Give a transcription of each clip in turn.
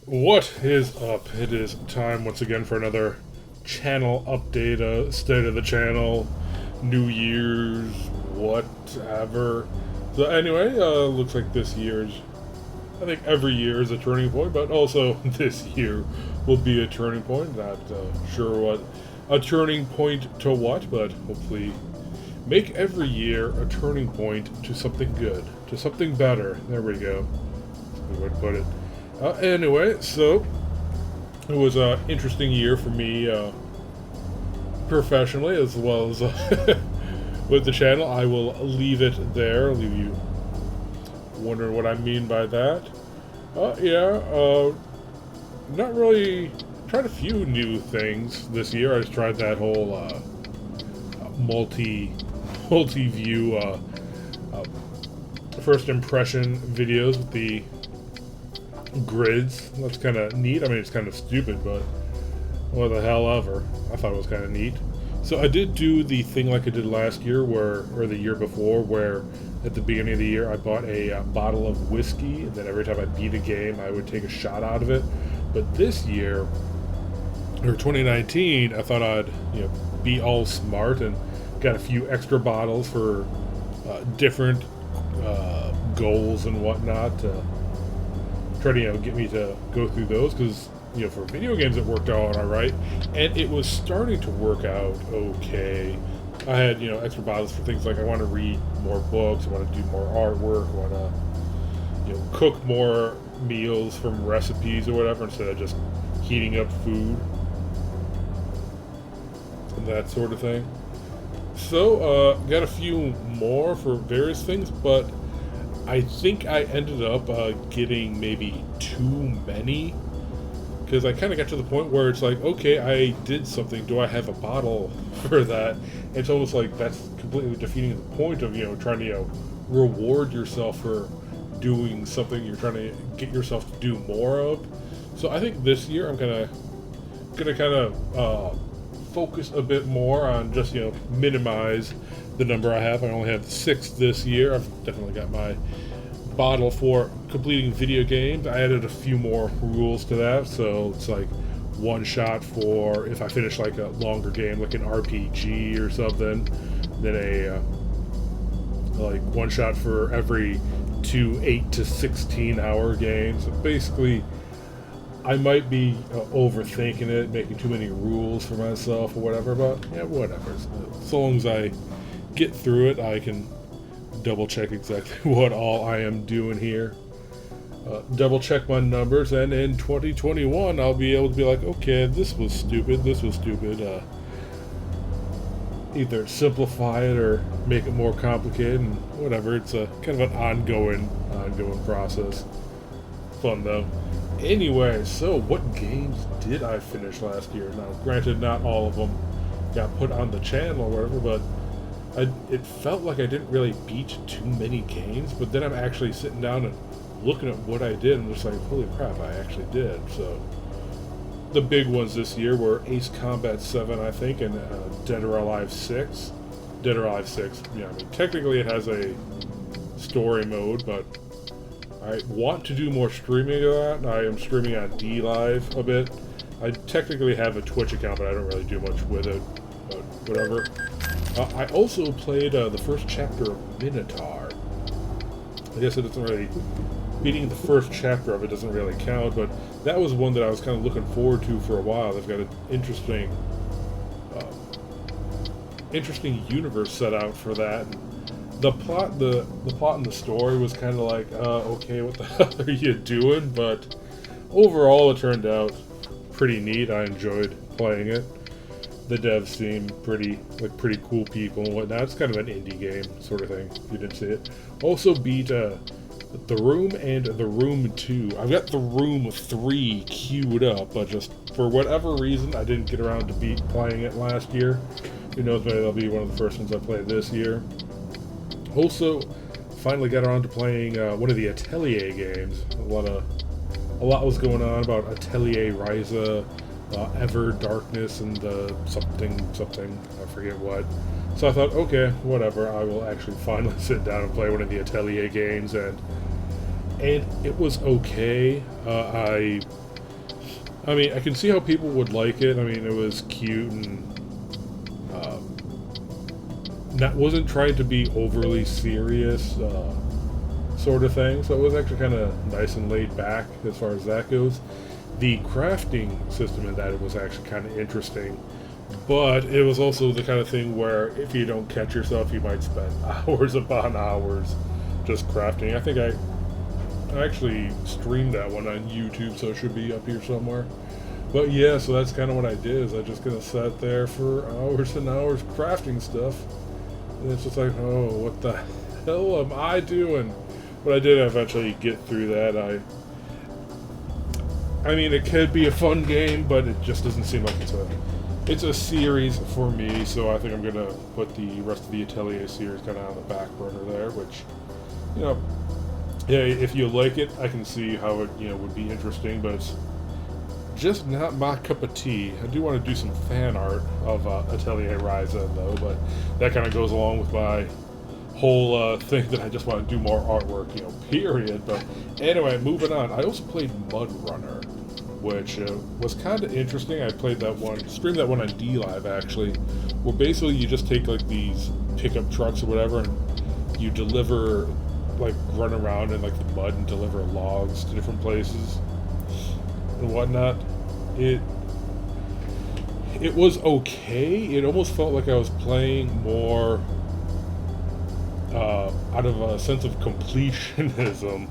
What is up? It is time once again for another channel update, state of the channel, New Year's, whatever. So anyway, looks like this year's, I think every year is a turning point, but also this year will be a turning point. Not sure what a turning point to what, but hopefully make every year a turning point to something good, to something better. There we go. That's a good way to put it. Anyway, so it was an interesting year for me professionally as well as with the channel. I will leave it there. Leave you wondering what I mean by that. Not really. Tried a few new things this year. I just tried that whole multi view first impression videos with the grids. That's kind of neat. I mean, it's kind of stupid, but what the hell ever. I thought it was kind of neat. So I did do the thing like I did last year, or the year before, where at the beginning of the year I bought a bottle of whiskey, and then every time I beat a game, I would take a shot out of it. But this year, or 2019, I thought I'd be all smart and got a few extra bottles for different goals and whatnot. Try to get me to go through those because for video games it worked out all right, and it was starting to work out okay. I had extra bottles for things like I want to read more books, I want to do more artwork, I want to cook more meals from recipes or whatever instead of just heating up food and that sort of thing. So got a few more for various things, but I think I ended up getting maybe too many because I kind of got to the point where it's like, okay, I did something. Do I have a bottle for that? It's almost like that's completely defeating the point of trying to reward yourself for doing something you're trying to get yourself to do more of. So I think this year I'm gonna kind of focus a bit more on just minimize the number I have. I only have 6 this year. I've definitely got my bottle for completing video games. I added a few more rules to that, so it's like one shot for if I finish like a longer game, like an RPG or something. Then a like one shot for every 2 8 to 16 hour games. Basically, I might be overthinking it, making too many rules for myself or whatever, but whatever. So long as I get through it, I can double check exactly what all I am doing here. Double check my numbers, and in 2021, I'll be able to be like, okay, this was stupid, either simplify it or make it more complicated, and whatever. It's a kind of an ongoing process. Fun though. Anyway, so what games did I finish last year? Now, granted, not all of them got put on the channel or whatever, but it felt like I didn't really beat too many games. But then I'm actually sitting down and looking at what I did, and I'm just like, holy crap, I actually did. So the big ones this year were Ace Combat 7, I think, and Dead or Alive 6. Dead or Alive 6, I mean, technically it has a story mode, but I want to do more streaming of that. I am streaming on DLive a bit. I technically have a Twitch account, but I don't really do much with it. But whatever. I also played the first chapter of Minotaur. I guess it doesn't really... Beating the first chapter of it doesn't really count, but that was one that I was kind of looking forward to for a while. They've got an interesting universe set out for that. The plot and the story was kind of like, okay, what the hell are you doing? But overall, it turned out pretty neat. I enjoyed playing it. The devs seem pretty cool people and whatnot. It's kind of an indie game sort of thing, if you didn't see it. Also beat The Room and The Room 2. I've got The Room 3 queued up, but just for whatever reason, I didn't get around to playing it last year. Who knows, maybe that'll be one of the first ones I play this year. Also, finally got around to playing one of the Atelier games. A lot was going on about Atelier Ryza, Ever Darkness, and something, I forget what. So I thought, okay, whatever, I will actually finally sit down and play one of the Atelier games, and and it was okay. I mean, I can see how people would like it. I mean, it was cute and that wasn't trying to be overly serious, sort of thing. So it was actually kind of nice and laid back as far as that goes. The crafting system in that it was actually kind of interesting, but it was also the kind of thing where if you don't catch yourself, you might spend hours upon hours just crafting. I think I actually streamed that one on YouTube, so it should be up here somewhere. But yeah, so that's kind of what I did. Is I just kind of sat there for hours and hours crafting stuff, and it's just like, oh, what the hell am I doing? But I did eventually get through that. I mean, it could be a fun game, but it just doesn't seem like it's a series for me. So I think I'm gonna put the rest of the Atelier series kind of on the back burner there, which, you know, yeah, if you like it, I can see how it, you know, would be interesting, but it's just not my cup of tea. I do want to do some fan art of Atelier Ryzen, though, but that kind of goes along with my whole thing that I just want to do more artwork, you know, period. But anyway, moving on. I also played Mud Runner, which was kind of interesting. I played that one, streamed that one on DLive, actually, where basically you just take, like, these pickup trucks or whatever, and you deliver, like, run around in, like, the mud and deliver logs to different places and whatnot. It was okay. It almost felt like I was playing more out of a sense of completionism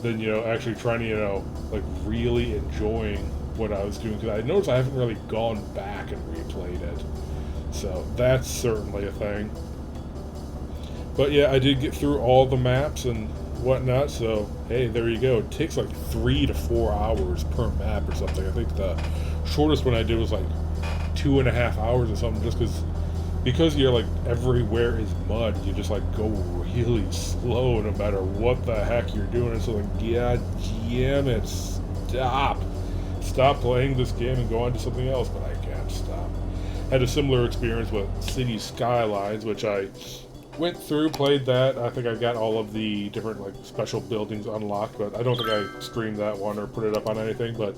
than, you know, actually trying to, you know, like, really enjoying what I was doing, because I noticed I haven't really gone back and replayed it. So that's certainly a thing. But yeah, I did get through all the maps and whatnot, so hey, there you go. It takes like 3 to 4 hours per map or something. I think the shortest one I did was like 2.5 hours or something, just because you're like everywhere is mud, you just like go really slow no matter what the heck you're doing. It's like, god damn it, stop playing this game and go on to something else, but I can't stop. Had a similar experience with City Skylines, which I went through, played that. I think I got all of the different, like, special buildings unlocked, but I don't think I streamed that one or put it up on anything. But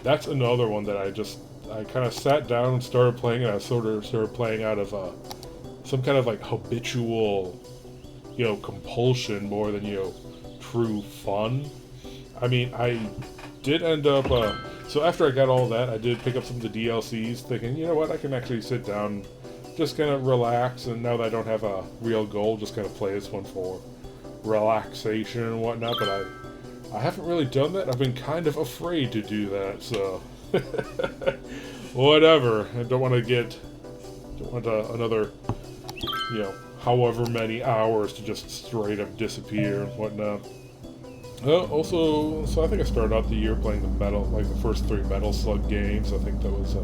that's another one that I kind of sat down and started playing, and I sort of started playing out of some kind of, like, habitual, you know, compulsion more than, you know, true fun. I mean, I did end up, so after I got all that, I did pick up some of the DLCs, thinking, you know what, I can actually sit down, just kind of relax, and now that I don't have a real goal, just kind of play this one for relaxation and whatnot. But I haven't really done that. I've been kind of afraid to do that, so whatever. I don't want another, you know, however many hours to just straight up disappear and whatnot. Also, so I think I started out the year playing the first 3 Metal Slug games. I think that was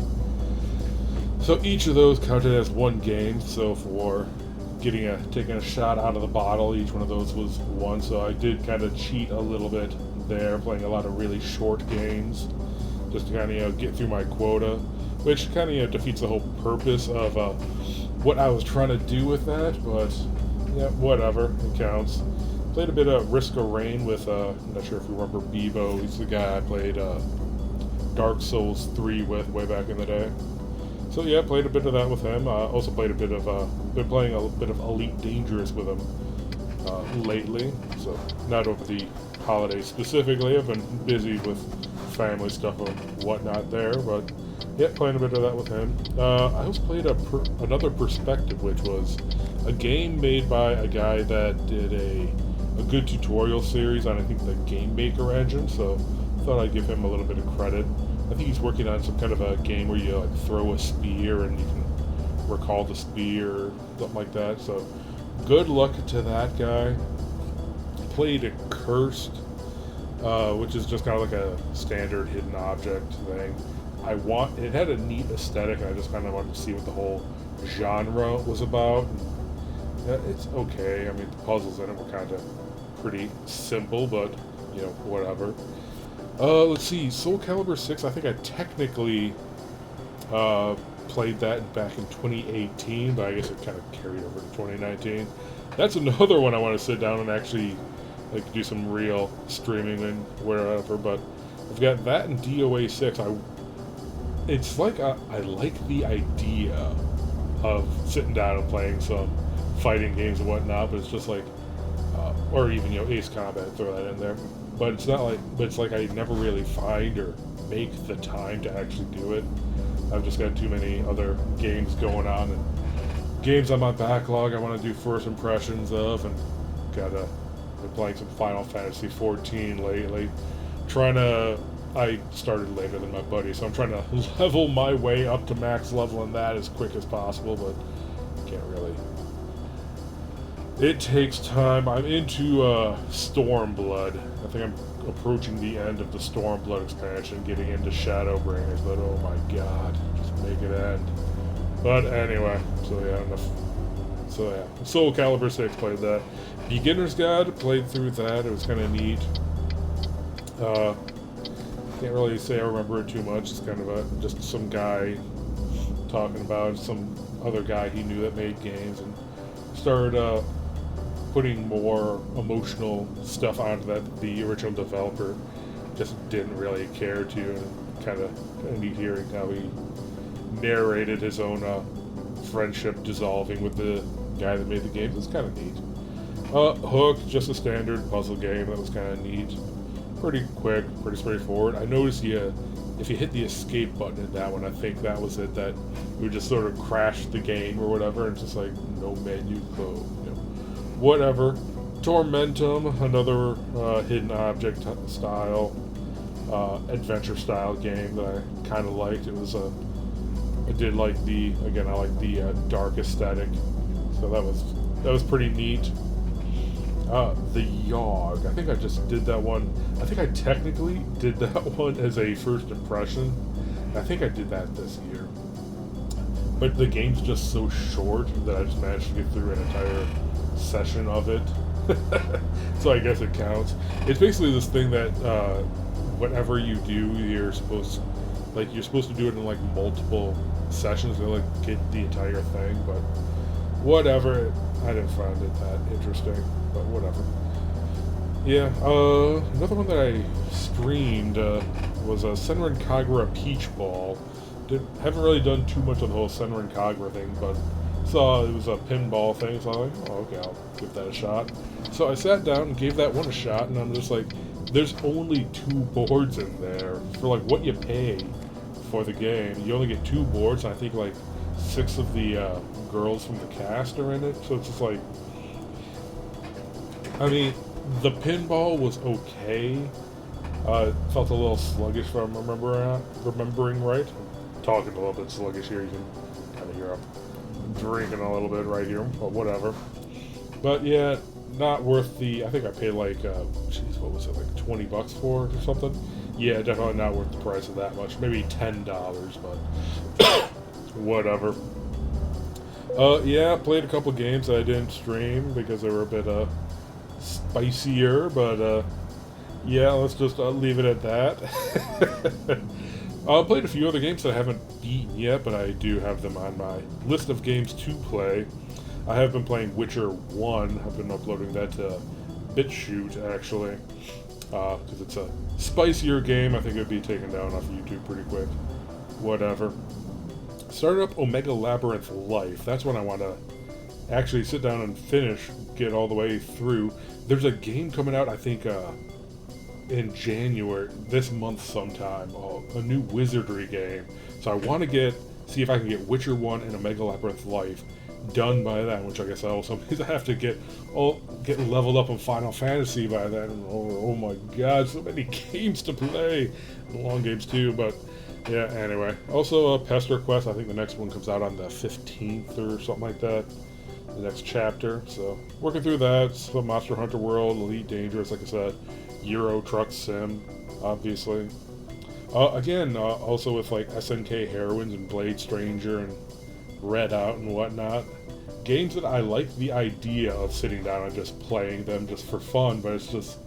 so each of those counted as one game. So for taking a shot out of the bottle, each one of those was one. So I did kind of cheat a little bit there, playing a lot of really short games, just to kind of, you know, get through my quota, which kind of, you know, defeats the whole purpose of what I was trying to do with that. But yeah, whatever, it counts. Played a bit of Risk of Rain with, I'm not sure if you remember Bebo. He's the guy I played Dark Souls 3 with way back in the day. So yeah, played a bit of that with him. Also played been playing a bit of Elite Dangerous with him lately. So not over the holidays specifically. I've been busy with family stuff and whatnot there, but yeah, playing a bit of that with him. I also played another Perspective, which was a game made by a guy that did a good tutorial series on, I think, the Game Maker engine, so I thought I'd give him a little bit of credit. I think he's working on some kind of a game where you, like, throw a spear and you can recall the spear or something like that, so good luck to that guy. Played a Cursed, which is just kind of like a standard hidden object thing. It had a neat aesthetic, and I just kind of wanted to see what the whole genre was about. Yeah, it's okay. I mean, the puzzles in it were kind of pretty simple, but, you know, whatever. Let's see, Soul Calibur 6, I think I technically played that back in 2018, but I guess it kind of carried over to 2019. That's another one I want to sit down and actually like do some real streaming and wherever. But I've got that and DOA 6. It's like I like the idea of sitting down and playing some fighting games and whatnot, but it's just like, or even Ace Combat, throw that in there. But it's not like, but it's like I never really find or make the time to actually do it. I've just got too many other games going on and games on my backlog I want to do first impressions of, and been playing some Final Fantasy 14 lately. I started later than my buddy, so I'm trying to level my way up to max level in that as quick as possible, but can't really. It takes time. I'm into Stormblood. I think I'm approaching the end of the Stormblood expansion, getting into Shadowbringers, but oh my god, just make it end. But anyway, so yeah, enough. So yeah, Soul Calibur 6, played that. Beginner's Guide, played through that. It was kind of neat. Can't really say I remember it too much. It's kind of just some guy talking about some other guy he knew that made games, and started putting more emotional stuff onto that the original developer just didn't really care to, and kind of neat hearing how he narrated his own friendship dissolving with the guy that made the games. It's kind of neat. Hook, just a standard puzzle game that was kind of neat. Pretty quick, pretty straightforward. I noticed if you hit the escape button in that one, I think that was it, that it would just sort of crash the game or whatever, and just like no menu code, whatever. Tormentum, another hidden object style, adventure style game that I kind of liked. I did like I like the dark aesthetic, so that was pretty neat. The Yogg. I think I just did that one. I think I technically did that one as a first impression. I think I did that this year. But the game's just so short that I just managed to get through an entire session of it. So I guess it counts. It's basically this thing that whatever you do, you're supposed to do it in like multiple sessions to like get the entire thing, but whatever. I didn't find it that interesting, but whatever. Yeah, another one that I streamed was a Senran Kagura Peach Ball. Haven't really done too much of the whole Senran Kagura thing, but saw it was a pinball thing, so I'm like, oh, okay, I'll give that a shot. So I sat down and gave that one a shot, and I'm just like, there's only 2 boards in there for like what you pay for the game. You only get 2 boards, and I think like 6 of the girls from the cast are in it, so it's just like, I mean, the pinball was okay. It felt a little sluggish if I'm remembering right. I'm talking a little bit sluggish here, you can kind of hear I'm drinking a little bit right here, but whatever. But yeah, not worth I think I paid like, what was it, like $20 for it or something? Yeah, definitely not worth the price of that much. Maybe $10, but whatever. Yeah, played a couple games that I didn't stream because they were a bit spicier, but yeah, let's just leave it at that. I played a few other games that I haven't beaten yet, but I do have them on my list of games to play. I have been playing Witcher 1. I've been uploading that to BitChute, actually, because it's a spicier game. I think it would be taken down off YouTube pretty quick. Whatever. Started up Omega Labyrinth Life. That's when I want to actually sit down and get all the way through. There's a game coming out, I think, in January, this month sometime, a new wizardry game. So I want to see if I can get Witcher 1 and Omega Labyrinth Life done by then, which I guess I also means I have to get leveled up in Final Fantasy by then. Oh my god, so many games to play. Long games too, but yeah, anyway. Also, Pester Quest, I think the next one comes out on the 15th or something like that. The next chapter. So, working through that. Some Monster Hunter World, Elite Dangerous, like I said. Euro Truck Sim, obviously. Again, also with like SNK Heroines and Blade Stranger and Red Out and whatnot. Games that I like the idea of sitting down and just playing them just for fun, but it's just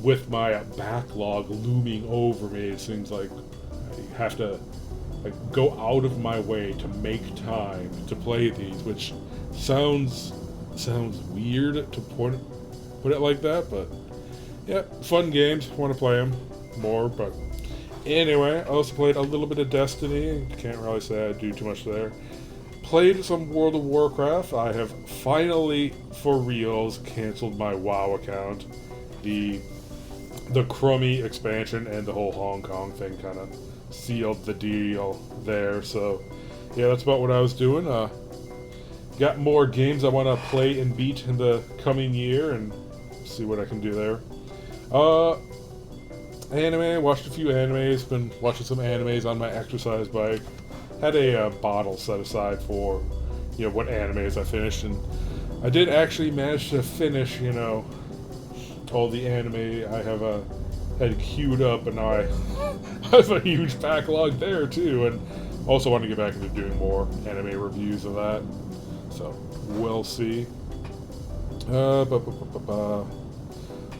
with my backlog looming over me, it seems like I have to go out of my way to make time to play these, which sounds weird to put it like that. But yeah, fun games. Want to play them more. But anyway, I also played a little bit of Destiny. Can't really say I do too much there. Played some World of Warcraft. I have finally, for reals, canceled my WoW account. The crummy expansion and the whole Hong Kong thing kind of sealed the deal there. So yeah, that's about what I was doing. Got more games I want to play and beat in the coming year, and see what I can do there. Anime, watched a few animes, been watching some animes on my exercise bike. Had a bottle set aside for, what animes I finished, and I did actually manage to finish, all the anime I have had queued up, and now I have a huge backlog there too, and also want to get back into doing more anime reviews of that. So we'll see.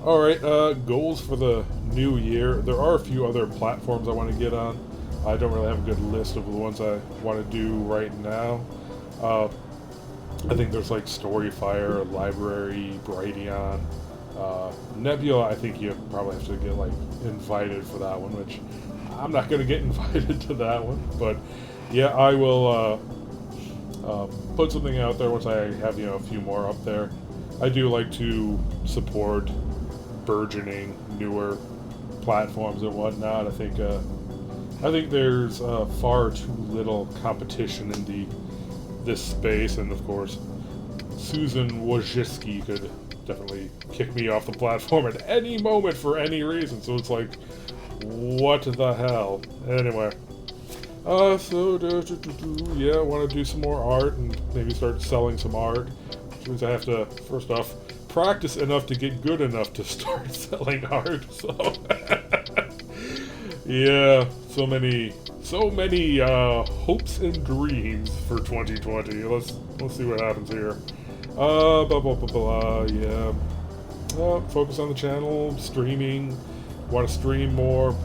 Alright, goals for the new year. There are a few other platforms I want to get on. I don't really have a good list of the ones I want to do right now. I think there's like Storyfire, Library, Brighteon, Nebula. I think you probably have to get like invited for that one, which I'm not going to get invited to that one. But yeah, I will put something out there once I have a few more up there. I do like to support burgeoning newer platforms and whatnot. I think there's far too little competition in this space, and of course, Susan Wojcicki could definitely kick me off the platform at any moment for any reason. So it's like, what the hell? Anyway, yeah, I want to do some more art and maybe start selling some art, which means I have to first off practice enough to get good enough to start selling art. So yeah, so many hopes and dreams for 2020. Let's see what happens here. Yeah. Focus on the channel, streaming. Want to stream more.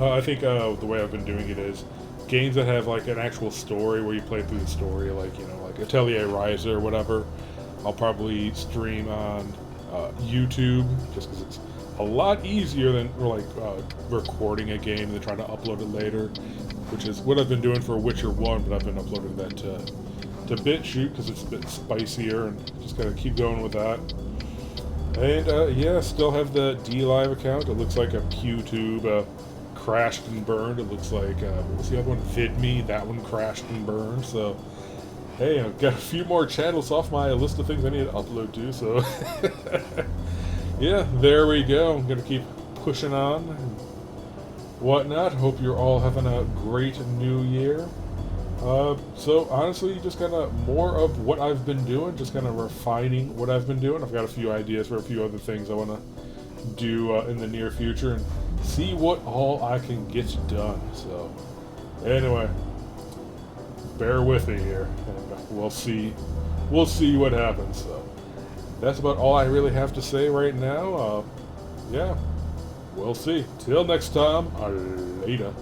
I think the way I've been doing it is games that have like an actual story where you play through the story, like like Atelier Ryza or whatever. I'll probably stream on YouTube just because it's a lot easier than recording a game and then trying to upload it later, which is what I've been doing for Witcher 1, but I've been uploading that to BitChute because it's a bit spicier, and just gotta keep going with that. And yeah, still have the DLive account. It looks like a PewTube crashed and burned. It looks like, what was the other one? VidMe, that one crashed and burned. So hey, I've got a few more channels off my list of things I need to upload to, so yeah, there we go. I'm going to keep pushing on and whatnot. Hope you're all having a great new year. So honestly, just kind of more of what I've been doing, just kind of refining what I've been doing. I've got a few ideas for a few other things I want to do in the near future and see what all I can get done. So anyway, bear with me here, and we'll see what happens. So that's about all I really have to say right now. Yeah, we'll see. Till next time, later.